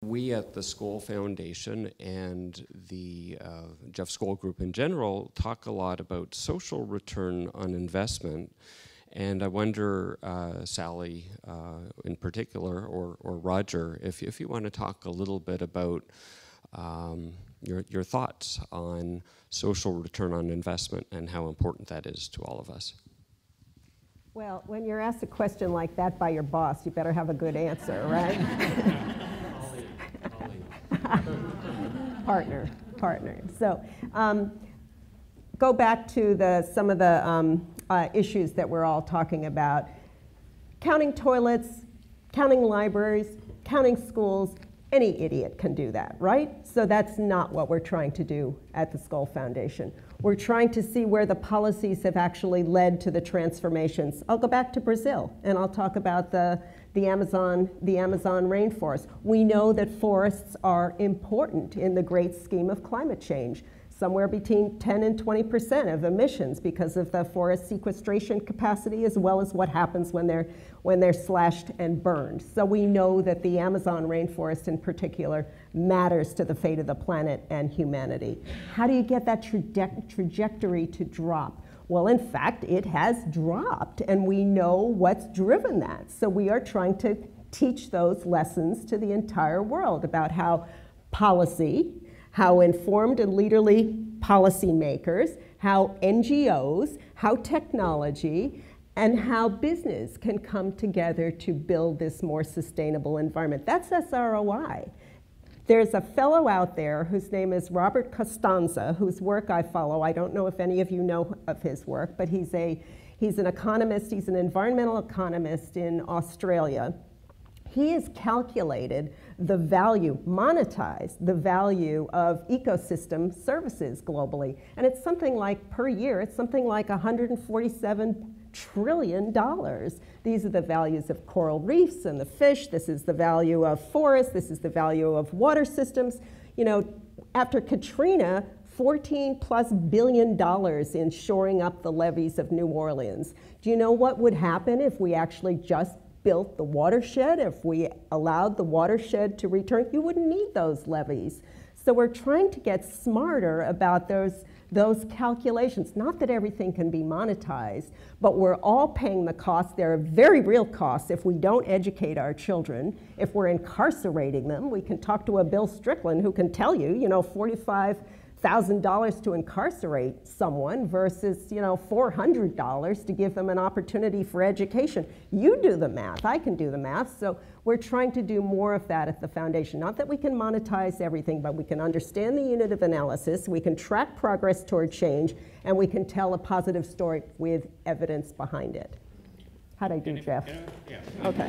We at the Skoll Foundation and the Jeff Skoll Group in general talk a lot about social return on investment. And I wonder, Sally in particular, or Roger, if you want to talk a little bit about your thoughts on social return on investment and how important that is to all of us. Well, when you're asked a question like that by your boss, you better have a good answer, right? Partner. So go back to some of the issues that we're all talking about. Counting toilets, counting libraries, counting schools, any idiot can do that, right? So that's not what we're trying to do at the Skoll Foundation. We're trying to see where the policies have actually led to the transformations. I'll go back to Brazil and I'll talk about the Amazon rainforest. We know that forests are important in the great scheme of climate change. Somewhere between 10 and 20% of emissions because of the forest sequestration capacity, as well as what happens when they're slashed and burned. So we know that the Amazon rainforest in particular matters to the fate of the planet and humanity. How do you get that trajectory to drop? Well, in fact, it has dropped, and we know what's driven that. So we are trying to teach those lessons to the entire world about how policy, how informed and leaderly policymakers, how NGOs, how technology, and how business can come together to build this more sustainable environment. That's SROI. There's a fellow out there whose name is Robert Costanza, whose work I follow. I don't know if any of you know of his work, but he's an economist, he's an environmental economist in Australia. He has calculated the value, monetized the value of ecosystem services globally. And it's something like, per year, it's something like $147 trillion. These are the values of coral reefs and the fish. This is the value of forests. This is the value of water systems. You know, after Katrina, $14+ billion in shoring up the levees of New Orleans. Do you know what would happen if we actually just built the watershed, if we allowed the watershed to return? You wouldn't need those levees. So we're trying to get smarter about those calculations. Not that everything can be monetized, but we're all paying the cost. There are very real costs if we don't educate our children, if we're incarcerating them. We can talk to a Bill Strickland who can tell you, $45,000 to incarcerate someone versus, $400 to give them an opportunity for education. You do the math, I can do the math. So we're trying to do more of that at the foundation. Not that we can monetize everything, but we can understand the unit of analysis, we can track progress toward change, and we can tell a positive story with evidence behind it. How'd I do, Jeff? Yeah. Okay.